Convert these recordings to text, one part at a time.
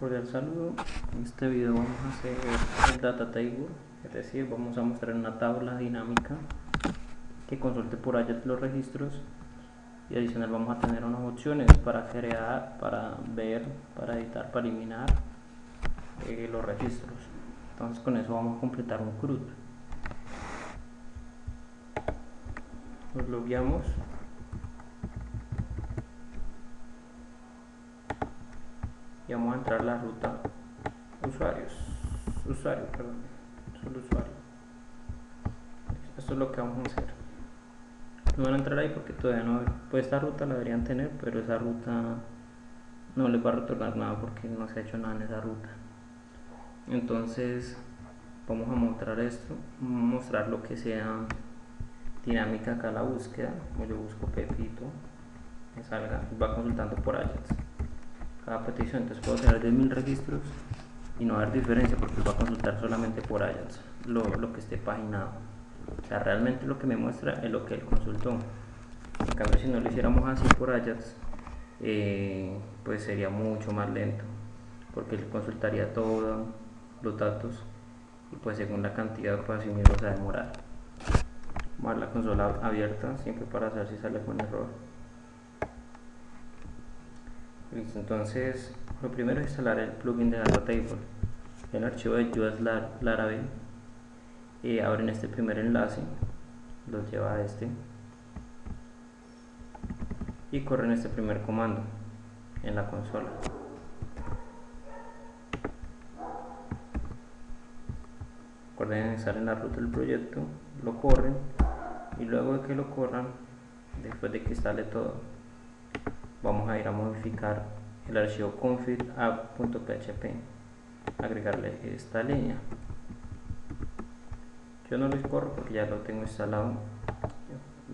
Cordial saludo. En este video vamos a hacer el data table, es decir, vamos a mostrar una tabla dinámica que consulte por Ajax los registros, y adicional vamos a tener unas opciones para crear, para ver, para editar, para eliminar los registros. Entonces con eso vamos a completar un CRUD. Nos logueamos y vamos a entrar a la ruta usuario, solo usuario. Esto es lo que vamos a hacer. No van a entrar ahí porque todavía no, pues esta ruta la deberían tener, pero esa ruta no les va a retornar nada porque no se ha hecho nada en esa ruta. Entonces vamos a mostrar esto, mostrar lo que sea dinámica acá la búsqueda. Como yo busco Pepito, me salga, va consultando por Ajax cada petición. Entonces puedo tener 10.000 registros y no va a haber diferencia porque va a consultar solamente por Ajax lo que esté paginado. O sea, realmente lo que me muestra es lo que él consultó. En cambio, si no lo hiciéramos así por Ajax, pues sería mucho más lento, porque él consultaría todos los datos y pues según la cantidad pues así mismo se va a demorar. Vamos a ver la consola abierta siempre para saber si sale con error. Listo, entonces lo primero es instalar el plugin de Data Table. El archivo de ayudas Laravel, abren este primer enlace, los lleva a este y corren este primer comando en la consola. Recuerden estar en la ruta del proyecto, lo corren y luego de que lo corran, después de que instale todo, vamos a ir a modificar el archivo config app.php, agregarle esta línea. Yo no lo corro porque ya lo tengo instalado.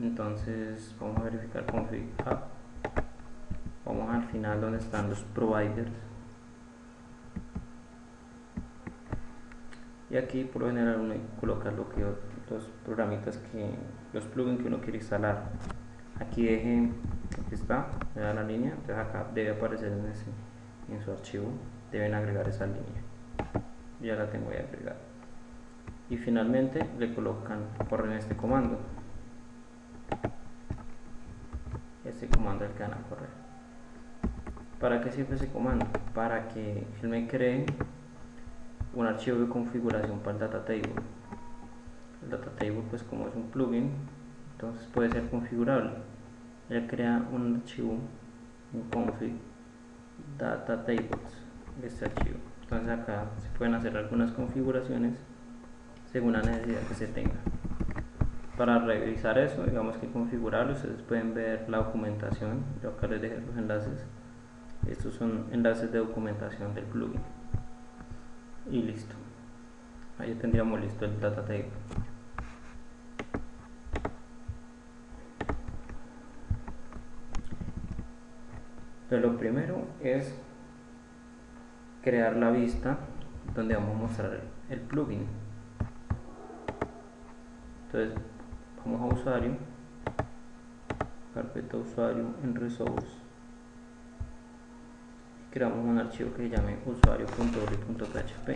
Entonces vamos a verificar config app, vamos al final donde están los providers y aquí por lo general uno coloca los programitas los plugins que uno quiere instalar. Aquí aquí está, le da la línea, entonces acá debe aparecer en su archivo, deben agregar esa línea. Ya la tengo ahí agregada. Y finalmente le corren este comando. Este comando es el que van a correr. ¿Para qué sirve ese comando? Para que él me cree un archivo de configuración para el data table. El data table, pues como es un plugin, entonces puede ser configurable. Él crea un archivo, un config data tables, este archivo. Entonces acá se pueden hacer algunas configuraciones según la necesidad que se tenga. Para revisar eso, digamos que configurarlo, ustedes pueden ver la documentación. Yo acá les dejé los enlaces. Estos son enlaces de documentación del plugin. Y listo. Ahí tendríamos listo el data table. Entonces lo primero es crear la vista donde vamos a mostrar el plugin. Entonces vamos a usuario, carpeta usuario en resource, y creamos un archivo que se llame usuario.ori.php.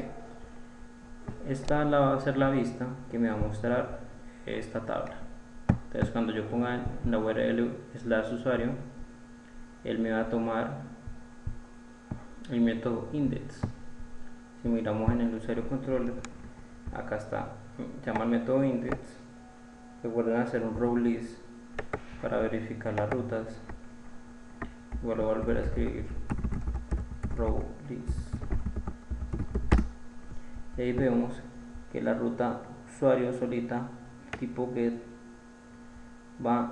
Esta va a ser la vista que me va a mostrar esta tabla. Entonces cuando yo ponga en la URL /usuario, él me va a tomar el método index. Si miramos en el usuario controller, acá está, llama el método index. Recuerden hacer un row list para verificar las rutas. Igual voy a volver a escribir row list. Y ahí vemos que la ruta usuario solita tipo get va a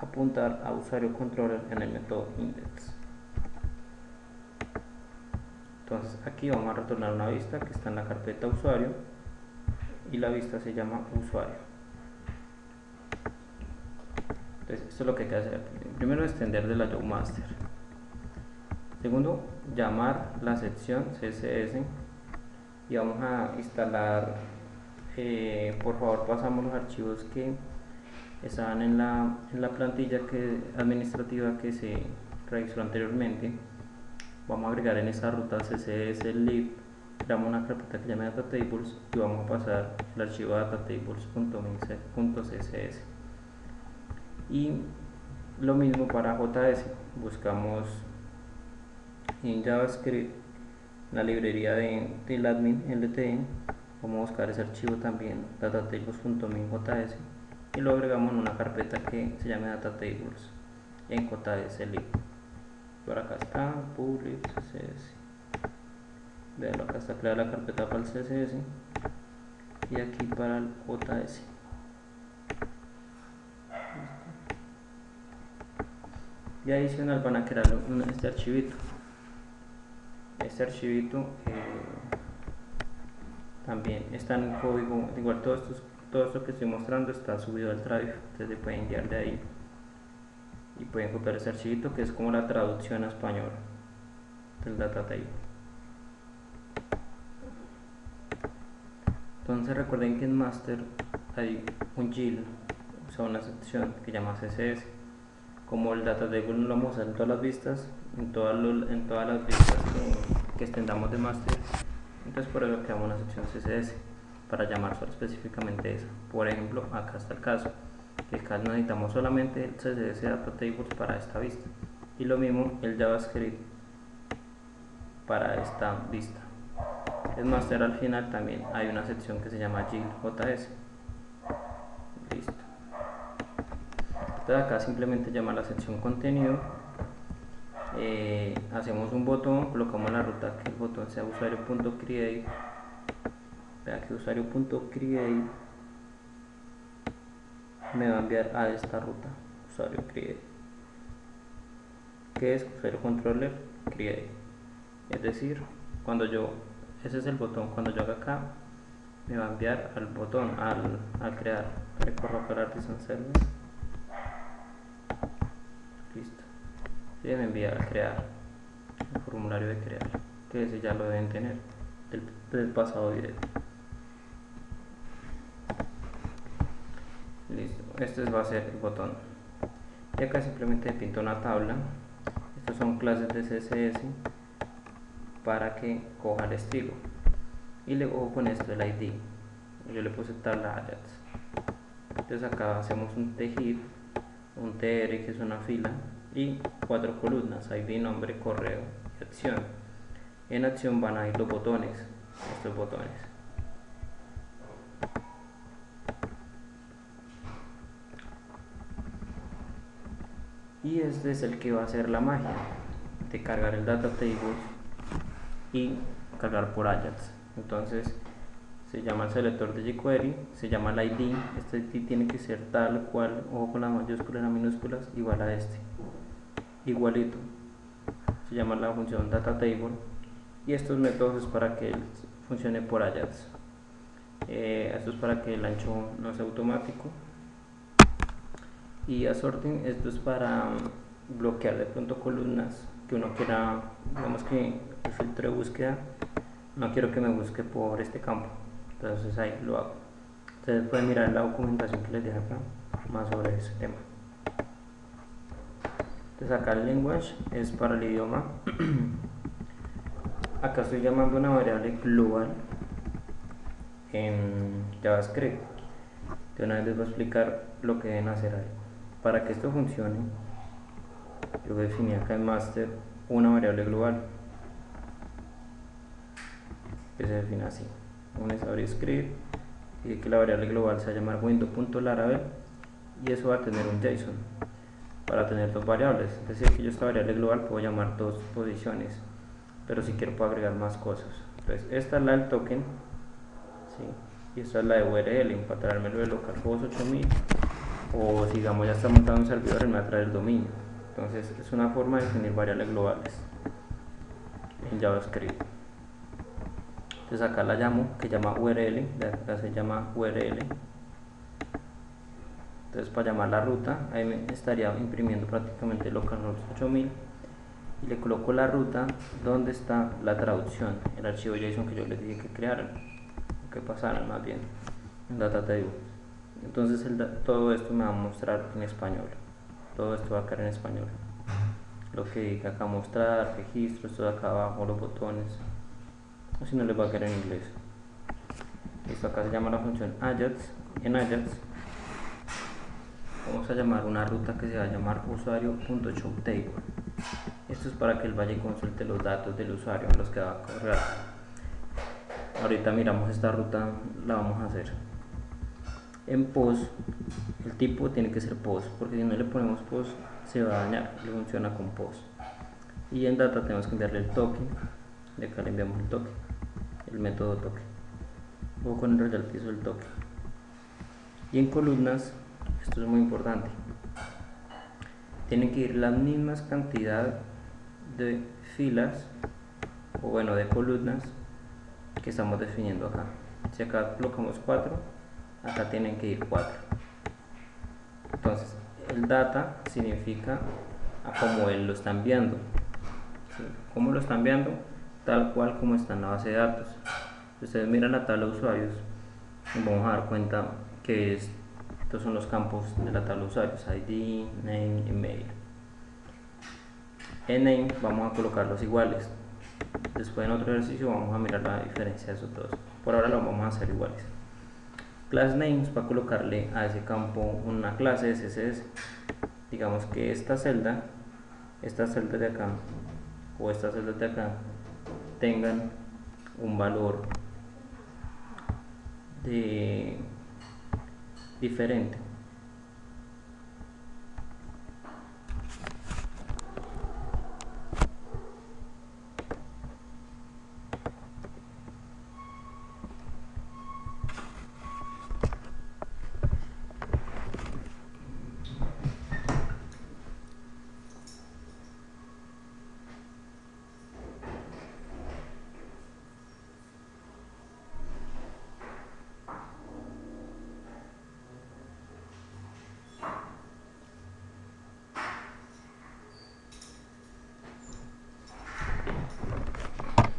apuntar a usuario controller en el método index. Entonces aquí vamos a retornar una vista que está en la carpeta usuario y la vista se llama usuario. Entonces esto es lo que hay que hacer. Primero, extender de la job master. Segundo, llamar la sección CSS y vamos a instalar, por favor pasamos los archivos que estaban en la plantilla administrativa que se registró anteriormente. vamos a agregar en esta ruta css lib, creamos una carpeta que se llama datatables y vamos a pasar el archivo datatables.css. Y lo mismo para JS, buscamos en JavaScript la librería del admin LTE, vamos a buscar ese archivo también datatables.min.js y lo agregamos en una carpeta que se llama datatables en JS lib. Por acá está public css, veanlo, acá está creada la carpeta para el css y aquí para el JS. Y adicional van a crear este archivito. También está en código, igual todo esto que estoy mostrando está subido al Drive, entonces se puede enviar de ahí y pueden copiar ese archivito que es como la traducción a español del data table. Entonces recuerden que en master hay un GIL, o sea una sección que llama CSS. Como el data table no lo vamos a usar en todas las vistas, en todas las vistas que extendamos de master, entonces por eso creamos una sección CSS para llamar solo específicamente esa. Por ejemplo, acá está el caso, que acá necesitamos solamente el CSS data tables para esta vista y lo mismo el JavaScript para esta vista. En master al final también hay una sección que se llama GIL.js. Listo. Entonces acá simplemente llama la sección contenido, hacemos un botón, colocamos la ruta que el botón sea usuario.create, vea que usuario.create me va a enviar a esta ruta, usuario create, que es usuario controller create, es decir, ese es el botón, cuando yo haga acá me va a enviar al botón, al crear. Recorro para Artisan Server. Listo. Y me envía a crear el formulario de crear, que ese ya lo deben tener del pasado video. Listo, este va a ser el botón. Y acá simplemente pinto una tabla. Estos son clases de CSS para que coja el estilo. Y luego con esto el ID. Yo le puse tabla Ajax. Entonces acá hacemos un tgif, un tr que es una fila y 4 columnas, ID, nombre, correo y acción. En acción van a ir los botones, estos botones. Y este es el que va a hacer la magia de cargar el data table y cargar por Ajax. Entonces se llama el selector de jQuery, se llama el ID, este ID tiene que ser tal cual, ojo con las mayúsculas y las minúsculas, igual a este, igualito, se llama la función data table y estos métodos es para que funcione por Ajax. Esto es para que el ancho no sea automático y assorting, esto es para bloquear de pronto columnas que uno quiera, digamos que el filtro de búsqueda no quiero que me busque por este campo, entonces ahí lo hago. Ustedes pueden mirar la documentación que les dejo acá más sobre ese tema. Entonces acá el language es para el idioma. Acá estoy llamando una variable global en JavaScript. De una vez les voy a explicar lo que deben hacer ahí. Para que esto funcione, yo definí acá en master una variable global que se define así, un script y que la variable global se va a llamar window.laravel y eso va a tener un JSON para tener dos variables, es decir que yo esta variable global puedo llamar dos posiciones, pero si quiero puedo agregar más cosas. Entonces esta es la del token, ¿sí? Y esta es la de URL, para traérmelo de localhost 8000, o si digamos ya está montado un servidor, él me va a traer el dominio. Entonces es una forma de definir variables globales en JavaScript. Entonces acá la llamo, que llama URL, acá se llama URL. Entonces para llamar la ruta, ahí me estaría imprimiendo prácticamente localhost 8000 y le coloco la ruta donde está la traducción, el archivo JSON que yo les dije que crearan, que pasaran más bien, en data table. Entonces todo esto me va a mostrar en español, todo esto va a caer en español, lo que diga acá mostrar, registros, todo acá abajo, los botones, o si no les va a quedar en inglés. Esto acá se llama la función Ajax. En Ajax vamos a llamar una ruta que se va a llamar usuario.showTable. Esto es para que él vaya y consulte los datos del usuario, los que va a correr. Ahorita miramos esta ruta, la vamos a hacer. En post, el tipo tiene que ser post, porque si no le ponemos post se va a dañar, le funciona con post. Y en data tenemos que enviarle el token, de acá le enviamos el token, el método token, o con el royalty del token. Y en columnas, esto es muy importante, tienen que ir la misma cantidad de filas, o bueno, de columnas que estamos definiendo acá. Si acá colocamos 4, acá tienen que ir 4. Entonces el data significa a cómo él lo está enviando, ¿sí? Cómo lo está enviando, tal cual como está en la base de datos. Si ustedes miran la tabla de usuarios, nos vamos a dar cuenta que estos son los campos de la tabla de usuarios: ID, name, email. En name vamos a colocarlos iguales. Después en otro ejercicio vamos a mirar la diferencia de esos dos. Por ahora lo vamos a hacer iguales. Class names, para colocarle a ese campo una clase CSS. Digamos que esta celda de acá o estas celdas de acá tengan un valor diferente.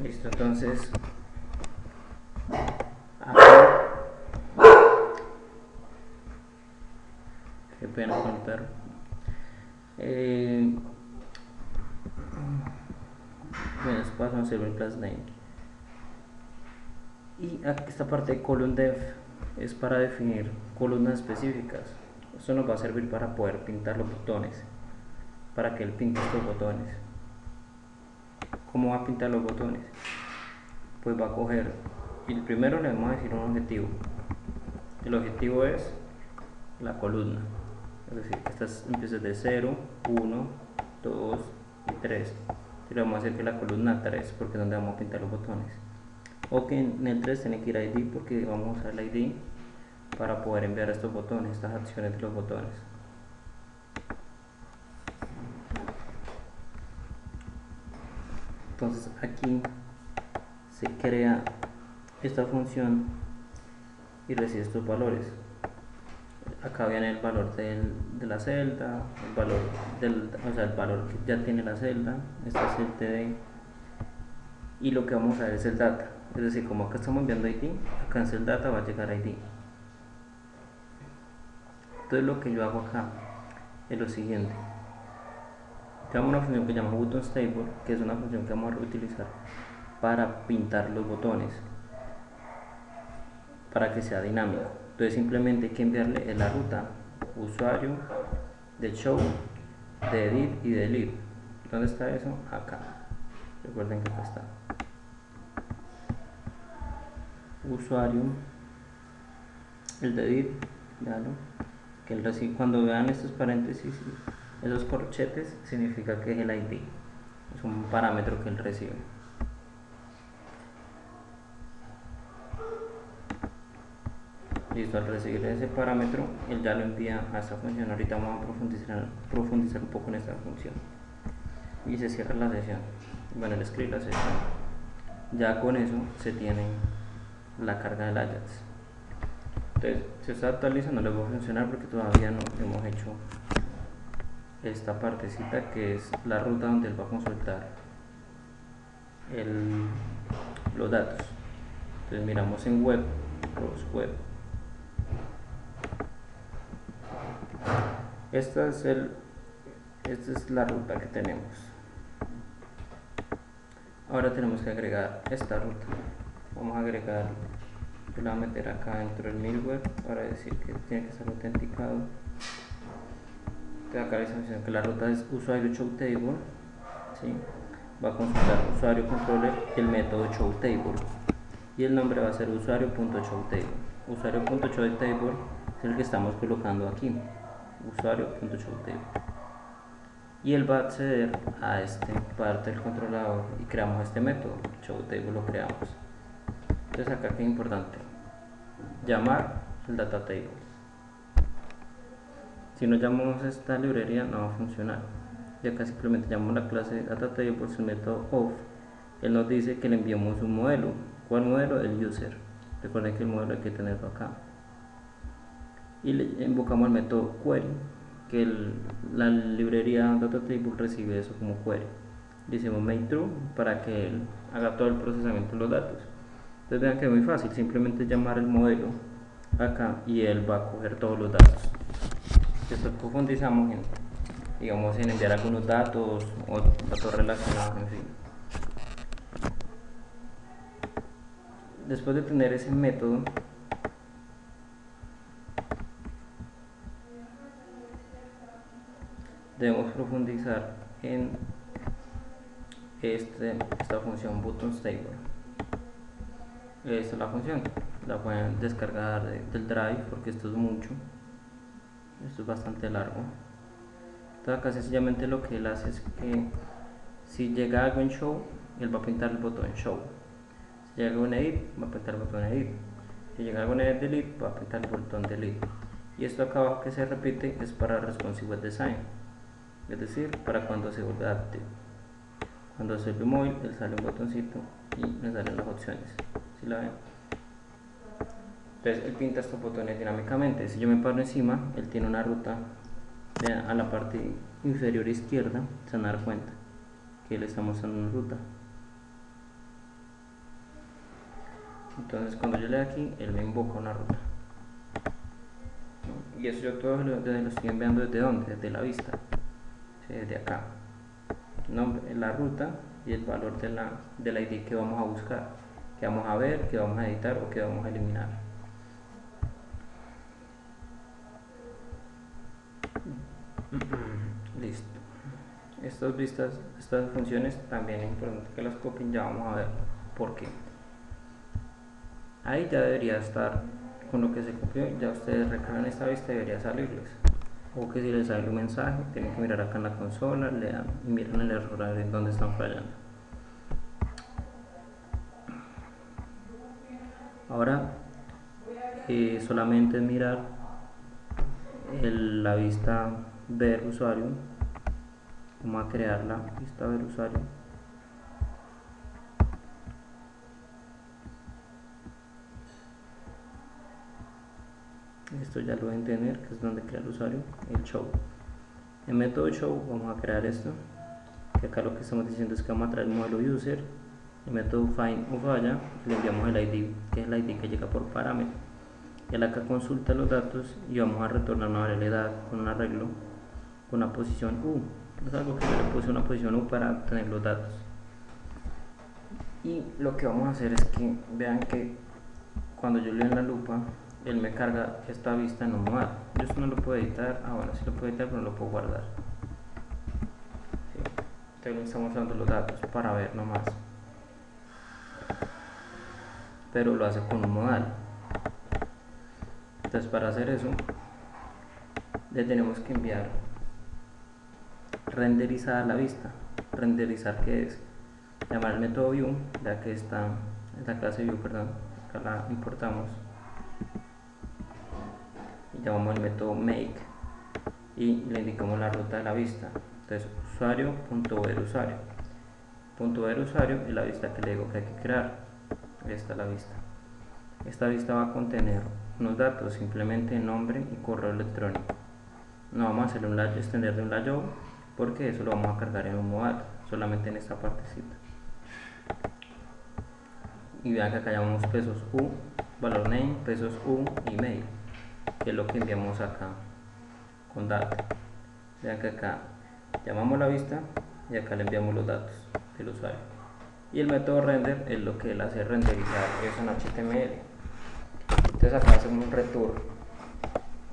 Listo, entonces acá, qué pena con el perro. Bueno, después vamos a hacer el class name. Y aquí esta parte de column def es para definir columnas específicas. Esto nos va a servir para poder pintar los botones, para que él pinte estos botones. ¿Cómo va a pintar los botones? Pues va a coger, y primero le vamos a decir un objetivo. El objetivo es la columna, es decir, estas empiezan de 0, 1, 2 y 3. Y le vamos a decir que la columna 3, porque es donde vamos a pintar los botones. O que en el 3 tiene que ir ID, porque vamos a usar el ID para poder enviar estos botones, estas acciones de los botones. Entonces aquí se crea esta función y recibe estos valores. Acá viene el valor de la celda, el valor el valor que ya tiene la celda. Este es el TD, y lo que vamos a ver es el data. Es decir, como acá estamos enviando ID, acá en el data va a llegar ID. Entonces lo que yo hago acá es lo siguiente: tenemos una función que se llama buttonStable, que es una función que vamos a utilizar para pintar los botones, para que sea dinámico. Entonces simplemente hay que enviarle en la ruta usuario de show, de edit y de delete. ¿Dónde está eso? Acá. Recuerden que acá está. Usuario, el de edit, véanlo, que el recibe. Cuando vean estos paréntesis, esos corchetes, significa que es el ID, es un parámetro que él recibe. Listo, al recibir ese parámetro, él ya lo envía a esta función. Ahorita vamos a profundizar un poco en esta función. Y se cierra la sesión. Bueno, el script, la sesión. Ya con eso se tiene la carga del Ajax. Entonces, si está actualizando, no le va a funcionar porque todavía no hemos hecho esta partecita que es la ruta donde él va a consultar los datos. Entonces miramos en web, web. Este es esta es la ruta que tenemos. Ahora tenemos que agregar esta ruta. Vamos a agregar, yo la voy a meter acá dentro del middleware para decir que tiene que estar autenticado. Entonces acá le estamos diciendo que la ruta es usuario show table, ¿sí? Va a consultar usuario controller y el método show table, y el nombre va a ser usuario.showTable. Usuario.showTable es el que estamos colocando aquí, usuario.showTable, y él va a acceder a este parte del controlador y creamos este método showTable, lo creamos. Entonces acá que es importante llamar el data table. Si no llamamos esta librería no va a funcionar, y acá simplemente llamamos la clase data table por su método of. Él nos dice que le enviamos un modelo. ¿Cuál modelo? El user. Recuerden que el modelo hay que tenerlo acá, y le invocamos el método query, que la librería data table recibe eso como query. Le decimos make true para que él haga todo el procesamiento de los datos. Entonces vean que es muy fácil, simplemente llamar el modelo acá y él va a coger todos los datos. Después profundizamos en, digamos, en enviar algunos datos o datos relacionados, en fin. Después de tener ese método, debemos profundizar en esta función buttons_table. Esta es la función, la pueden descargar del drive porque esto es mucho, esto es bastante largo. Entonces acá sencillamente lo que él hace es que si llega algo en show, él va a pintar el botón show. Si llega algo en edit, va a pintar el botón edit. Si llega algo en edit delete, va a pintar el botón delete. Y esto acá abajo que se repite es para responsive design, es decir, para cuando se vuelve active. Cuando se ve móvil, él sale un botoncito y me salen las opciones. ¿Sí la ven? Entonces él pinta estos botones dinámicamente. Si yo me paro encima, él tiene una ruta a la parte inferior izquierda. Se van a dar cuenta que le estamos dando una ruta. Entonces cuando yo le doy aquí, él me invoca una ruta. Y eso yo todo lo estoy enviando desde dónde, desde la vista, ¿sí? Desde acá. Nombre, la ruta y el valor del ID que vamos a buscar, que vamos a ver, que vamos a editar o que vamos a eliminar. Listo. Estas funciones también es importante que las copien. Ya vamos a ver por qué. Ahí ya debería estar con lo que se copió. Ya ustedes recargan esta vista y debería salirles. O que si les sale un mensaje, tienen que mirar acá en la consola, lean y miren el error a ver dónde están fallando. Ahora solamente es mirar la vista ver usuario. Vamos a crear la vista ver usuario. Esto ya lo deben tener, que es donde crea el usuario, el show. En método show vamos a crear esto, que acá lo que estamos diciendo es que vamos a traer el modelo user. El método find o falla, le enviamos el ID, que es el ID que llega por parámetro. Él acá consulta los datos y vamos a retornar una variable con un arreglo con una posición U. Es algo que yo le puse una posición U para obtener los datos. Y lo que vamos a hacer es que vean que cuando yo le doy en la lupa, él me carga esta vista en un modal. Yo esto no lo puedo editar, bueno, sí lo puedo editar, pero no lo puedo guardar. ¿Sí? Entonces le estamos dando los datos para ver nomás, pero lo hace con un modal. Entonces para hacer eso le tenemos que enviar renderizar la vista. Renderizar, que es llamar el método view, ya que está en la clase view, perdón, acá la importamos y llamamos el método make y le indicamos la ruta de la vista. Entonces usuario.verUsuario. .verUsuario es la vista que le digo que hay que crear. Esta es la vista. Esta vista va a contener unos datos, simplemente nombre y correo electrónico. No vamos a hacer un layout, extender de un layout, porque eso lo vamos a cargar en un modal, solamente en esta partecita. Y vean que acá llamamos pesos U, valor name, pesos U, email, que es lo que enviamos acá con data. Vean que acá llamamos la vista y acá le enviamos los datos del usuario. Y el método render es lo que él hace renderizar eso en HTML. Entonces acá hacemos un return,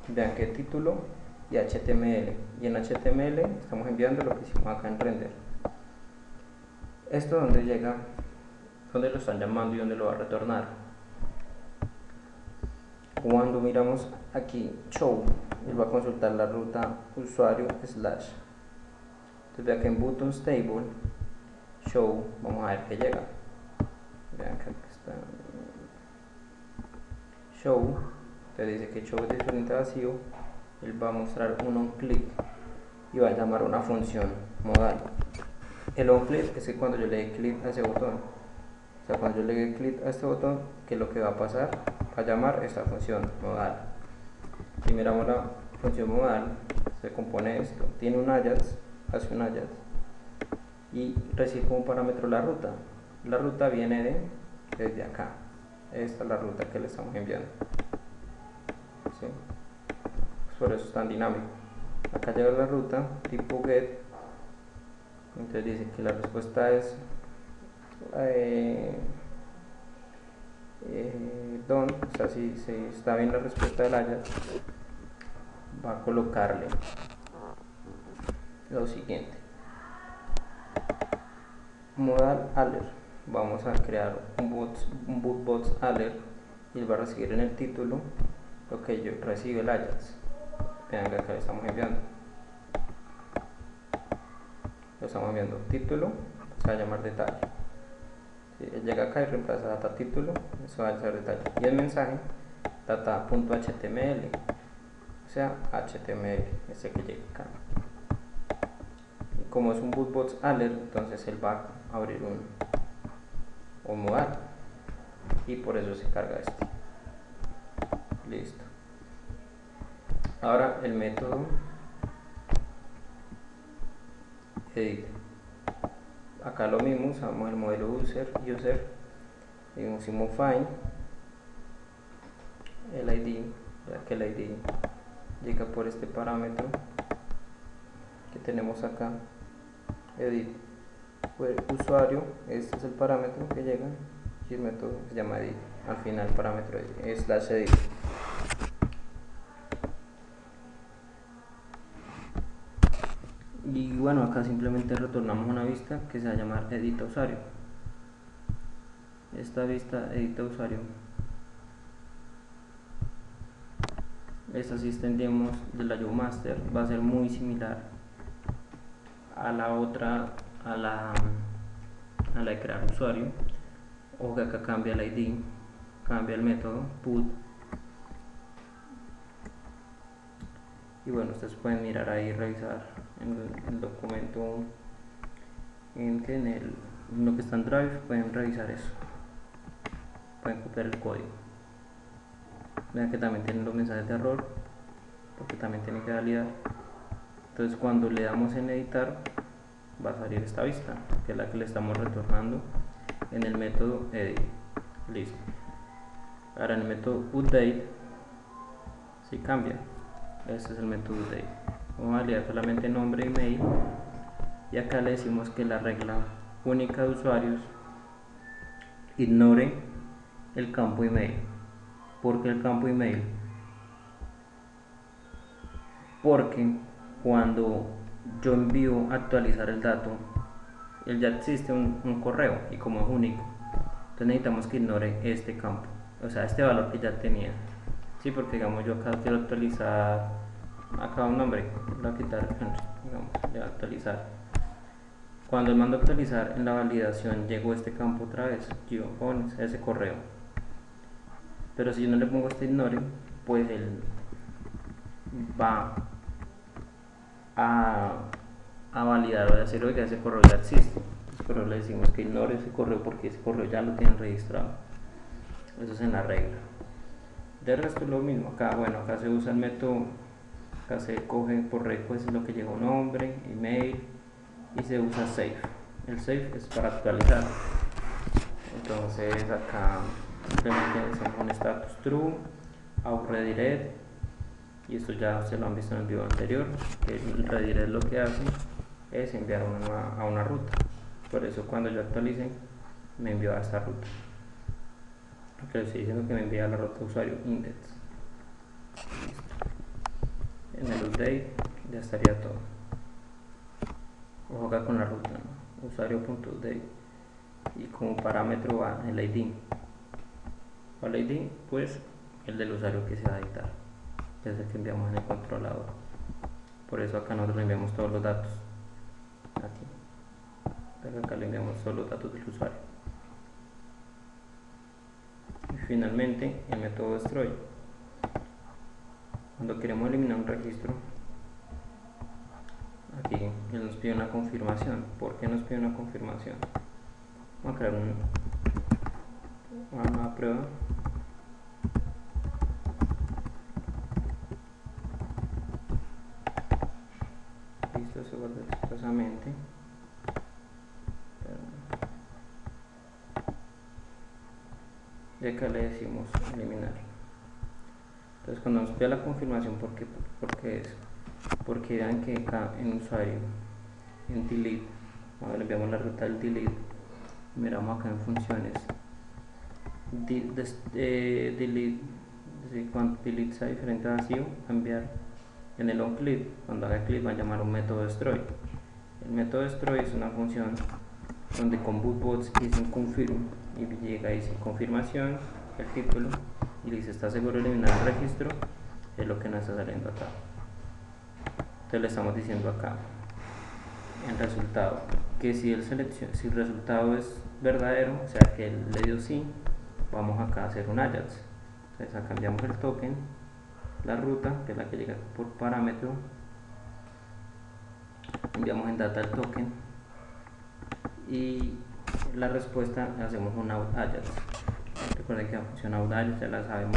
vean que título y HTML, y en HTML estamos enviando lo que hicimos acá en render. Esto donde llega, donde lo están llamando y donde lo va a retornar. Cuando miramos aquí show, él va a consultar la ruta usuario slash. Entonces vean que en buttons table show, vamos a ver que llega. Vean que aquí está show, te dice que show es diferente a vacío. Él va a mostrar un onClick y va a llamar una función modal. El onClick es que cuando yo le dé clic a ese botón, o sea, cuando yo le dé clic a este botón, ¿qué es lo que va a pasar? Va a llamar esta función modal. Si miramos la función modal, se compone de esto, tiene un Ajax, hace un Ajax y recibe como parámetro la ruta. La ruta viene desde acá. Esta es la ruta que le estamos enviando. ¿Sí? Pues por eso es tan dinámico. Acá llega la ruta tipo get. Entonces dice que la respuesta es done. O sea, si está bien la respuesta del Ajax, va a colocarle lo siguiente: modal alert. Vamos a crear un bootbox alert y él va a recibir en el título lo que yo recibe el Ajax. Vean que acá le estamos enviando. Lo estamos enviando título, se va a llamar detalle. Si él llega acá y reemplaza data título, eso va a ser detalle. Y el mensaje data.html, o sea HTML, ese que llega acá. Y como es un bootbox alert, entonces él va a abrir un modal y por eso se carga este. Listo. Ahora el método edit. Acá lo mismo, usamos el modelo user y usamos find el ID, ya que el ID llega por este parámetro que tenemos acá, edit. Pues usuario, este es el parámetro que llega y el método se llama edit. Al final el parámetro es slash edit. Y bueno, acá simplemente retornamos una vista que se va a llamar edita usuario. Esta vista edita usuario, esta si extendemos de la master, va a ser muy similar a la otra, a la de crear usuario. O que acá cambia el ID, cambia el método put. Y bueno, ustedes pueden mirar ahí, revisar en el documento, en lo que está en Drive, pueden revisar eso, pueden copiar el código. Vean que también tienen los mensajes de error, porque también tienen que validar. Entonces cuando le damos en editar, va a salir esta vista, que es la que le estamos retornando en el método edit. Listo. Ahora en el método update, si cambia. Este es el método update. Vamos a validar solamente nombre y email, y acá le decimos que la regla única de usuarios ignore el campo email. ¿Por qué el campo email? Porque cuando yo envío a actualizar el dato, él ya existe un correo y como es único, entonces necesitamos que ignore este campo, o sea este valor que ya tenía. Sí, porque digamos yo acá quiero actualizar acá un nombre, le voy a quitar Henry, digamos, le voy a actualizar. Cuando el mando a actualizar, en la validación llegó este campo otra vez, yo pones ese correo. Pero si yo no le pongo este ignore, pues él va a validar o a decir, oiga, ese correo ya existe. Pero le decimos que ignore ese correo porque ese correo ya lo tienen registrado. Eso es en la regla. De resto es lo mismo. Acá, bueno, acá se usa el método, acá se coge por request lo que llegó, nombre, email, y se usa save. El save es para actualizar. Entonces acá simplemente hacemos un status true, out redirect, y esto ya se lo han visto en el video anterior, que el redirect lo que hace es enviar a una ruta. Por eso cuando yo actualice me envió a esta ruta, porque le estoy diciendo que me envía a la ruta usuario index. En el update ya estaría todo. Ojo acá con la ruta, ¿no? Usuario.update, y como parámetro va el ID. ¿Cuál ID? Pues el del usuario que se va a editar, que es el que enviamos en el controlador. Por eso acá nosotros le enviamos todos los datos aquí, pero acá le enviamos todos los datos del usuario. Y finalmente el método destroy. Cuando queremos eliminar un registro, aquí él nos pide una confirmación. ¿Por qué nos pide una confirmación? Vamos a crear una nueva prueba. Listo, se guarda expresamente. Y acá le decimos eliminar. Entonces cuando nos pide la confirmación, porque vean que acá en usuario, en delete, cuando le enviamos la ruta del delete, miramos acá en funciones, delete, cuando delete sea diferente a vacío, cambiar en el onClick. Cuando haga clic va a llamar un método destroy. El método destroy es una función donde con bootbots dice confirm y llega y dice confirmación, el título, y dice está seguro de eliminar el registro, es lo que nos está saliendo acá. Entonces le estamos diciendo acá el resultado, que si el resultado es verdadero, o sea que él le dio sí, vamos acá a hacer un Ajax. Entonces acá cambiamos el token, la ruta, que es la que llega por parámetro, enviamos en data el token y la respuesta hacemos un out Ajax. Recuerden que la función out Ajax ya la sabemos,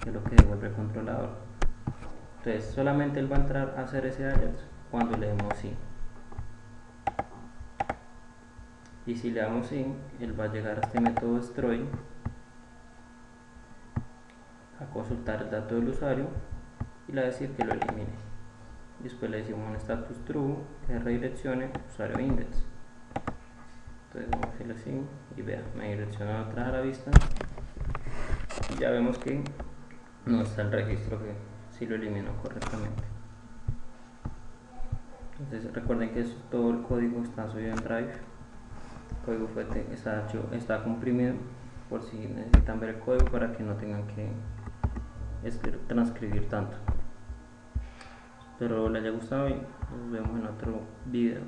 que es lo que devuelve el controlador. Entonces solamente él va a entrar a hacer ese Ajax cuando le demos sí. Y si le damos sí, él va a llegar a este método destroy, a consultar el dato del usuario y le va a decir que lo elimine. Después le decimos un status true que redireccione usuario index. Entonces vamos a decirle así y vea, me direcciona otra a la vista y ya vemos que no está el registro, que sí lo eliminó correctamente. Entonces recuerden que todo el código está subido en Drive. El código fuente está comprimido, por si necesitan ver el código para que no tengan que transcribir tanto. Espero les haya gustado y nos vemos en otro video.